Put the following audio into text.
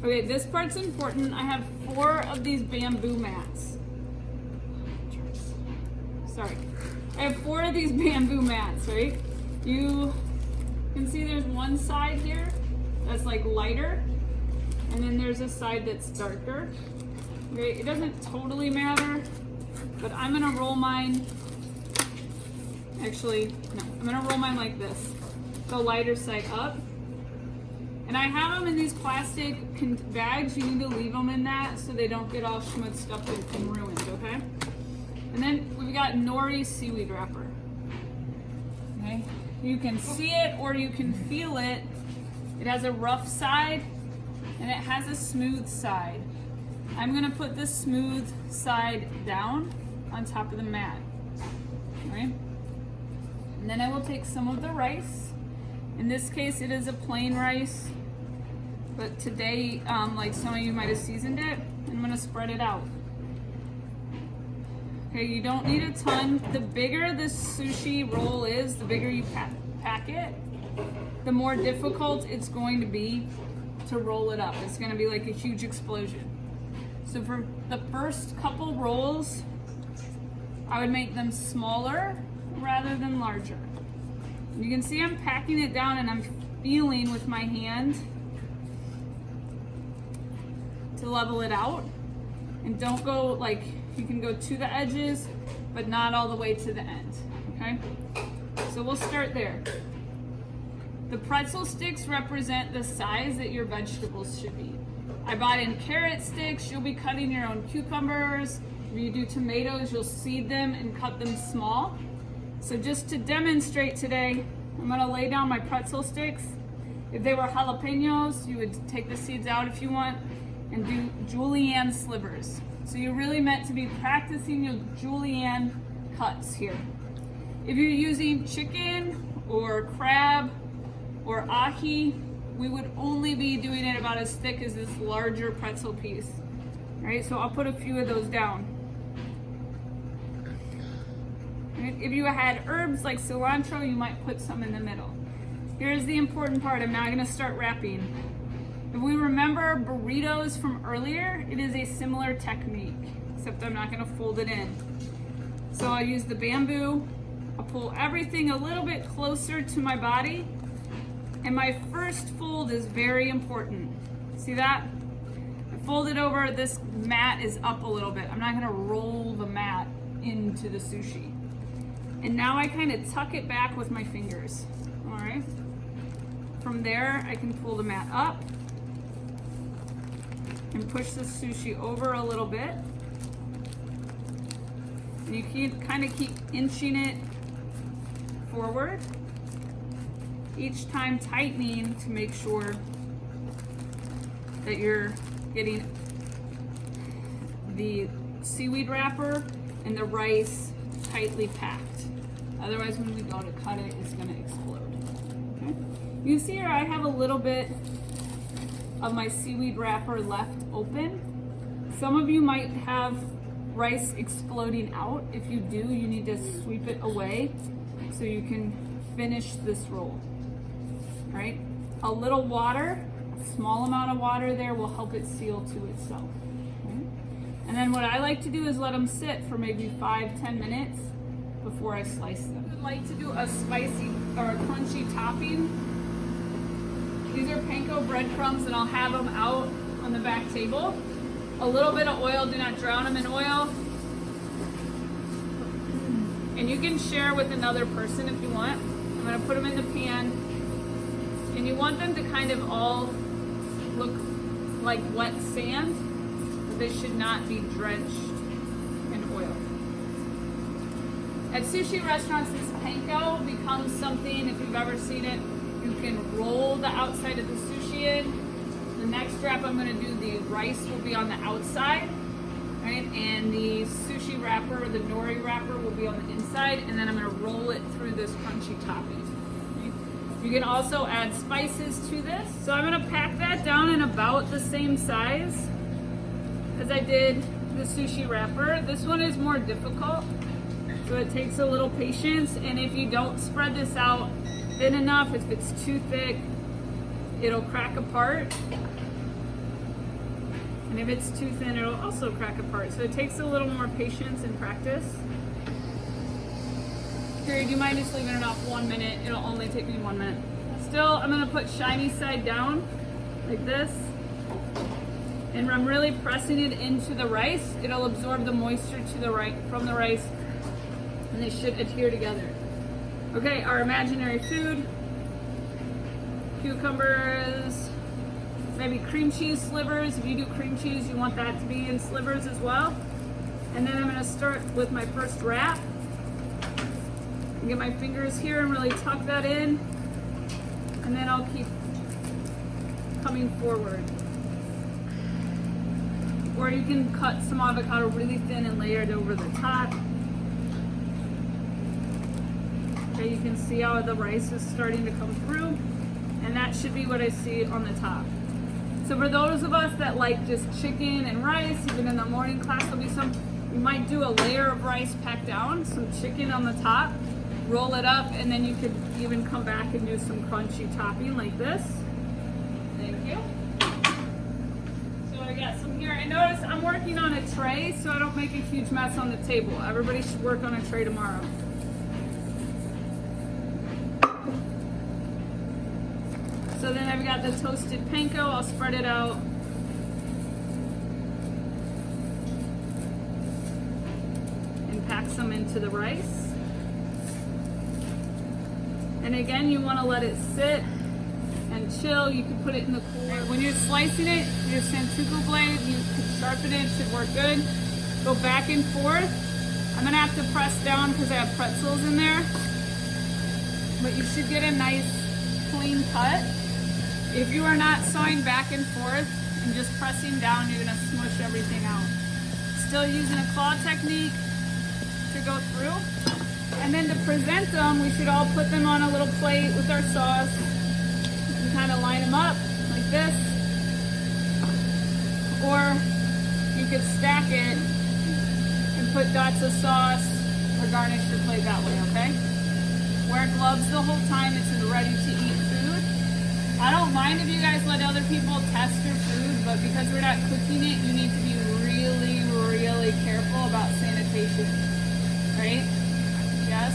Okay, this part's important. I have 4 of these bamboo mats. Sorry. I have 4 of these bamboo mats, right? You can see there's one side here that's like lighter, and then there's a side that's darker. Okay, it doesn't totally matter, but I'm gonna roll mine, actually, no, I'm gonna roll mine like this. The lighter side up. And I have them in these plastic bags. You need to leave them in that so they don't get all schmutzed up and ruined, okay? And then we've got nori seaweed wrapper. Okay? You can see it or you can feel it. It has a rough side and it has a smooth side. I'm gonna put the smooth side down on top of the mat. Okay? And then I will take some of the rice. In this case, it is a plain rice, but today, like some of you might have seasoned it, I'm gonna spread it out. Okay, you don't need a ton. The bigger this sushi roll is, the bigger you pack it, the more difficult it's going to be to roll it up. It's gonna be like a huge explosion. So for the first couple rolls, I would make them smaller rather than larger. You can see I'm packing it down and I'm feeling with my hand to level it out. And don't go like, you can go to the edges, but not all the way to the end, okay? So we'll start there. The pretzel sticks represent the size that your vegetables should be. I bought in carrot sticks. You'll be cutting your own cucumbers. If you do tomatoes, you'll seed them and cut them small. So just to demonstrate today, I'm gonna lay down my pretzel sticks. If they were jalapenos, you would take the seeds out if you want and do julienne slivers. So you're really meant to be practicing your julienne cuts here. If you're using chicken or crab or ahi, we would only be doing it about as thick as this larger pretzel piece. All right, so I'll put a few of those down. If you had herbs like cilantro, you might put some in the middle. Here's the important part. I'm now going to start wrapping. If we remember burritos from earlier, it is a similar technique, except I'm not going to fold it in. So I'll use the bamboo. I'll pull everything a little bit closer to my body. And my first fold is very important. See that? I fold it over. This mat is up a little bit. I'm not going to roll the mat into the sushi. And now I kind of tuck it back with my fingers, all right? From there, I can pull the mat up and push the sushi over a little bit. And you can kind of keep inching it forward, each time tightening to make sure that you're getting the seaweed wrapper and the rice tightly packed. Otherwise, when we go to cut it, it's gonna explode. Okay? You can see here I have a little bit of my seaweed wrapper left open. Some of you might have rice exploding out. If you do, you need to sweep it away so you can finish this roll. All right? A little water, a small amount of water there will help it seal to itself. Okay? And then what I like to do is let them sit for maybe 5-10 minutes before I slice them. I would like to do a spicy or a crunchy topping. These are panko breadcrumbs and I'll have them out on the back table. A little bit of oil, do not drown them in oil. And you can share with another person if you want. I'm gonna put them in the pan. And you want them to kind of all look like wet sand, but they should not be drenched in oil. At sushi restaurants, this panko becomes something, if you've ever seen it, you can roll the outside of the sushi in. The next wrap I'm going to do, the rice will be on the outside, right? And the sushi wrapper, the nori wrapper, will be on the inside, and then I'm going to roll it through this crunchy topping. Okay? You can also add spices to this. So I'm going to pack that down in about the same size as I did the sushi wrapper. This one is more difficult. So it takes a little patience, and if you don't spread this out thin enough, if it's too thick, it'll crack apart. And if it's too thin, it'll also crack apart. So it takes a little more patience and practice. Here, do you mind just leaving it off 1 minute? It'll only take me 1 minute. Still, I'm gonna put shiny side down, like this. And I'm really pressing it into the rice. It'll absorb the moisture to the right from the rice, and they should adhere together. Okay, our imaginary food. Cucumbers, maybe cream cheese slivers. If you do cream cheese, you want that to be in slivers as well. And then I'm gonna start with my first wrap. Get my fingers here and really tuck that in. And then I'll keep coming forward. Or you can cut some avocado really thin and layer it over the top. Okay, you can see how the rice is starting to come through. And that should be what I see on the top. So for those of us that like just chicken and rice, even in the morning class, there'll be some, you might do a layer of rice packed down, some chicken on the top, roll it up, and then you could even come back and do some crunchy topping like this. Thank you. So I got some here. And notice I'm working on a tray so I don't make a huge mess on the table. Everybody should work on a tray tomorrow. So then I've got the toasted panko. I'll spread it out. And pack some into the rice. And again, you want to let it sit and chill. You can put it in the cooler. When you're slicing it, your Santoku blade, you can sharpen it, it should work good. Go back and forth. I'm gonna have to press down because I have pretzels in there. But you should get a nice clean cut. If you are not sawing back and forth and just pressing down, you're gonna smush everything out. Still using a claw technique to go through. And then to present them, we should all put them on a little plate with our sauce and kind of line them up like this. Or you could stack it and put dots of sauce or garnish your plate that way, okay? Wear gloves the whole time. It's a ready-to-eat food. I don't mind if you guys let other people test your food, but because we're not cooking it, you need to be really, really careful about sanitation, right? Yes?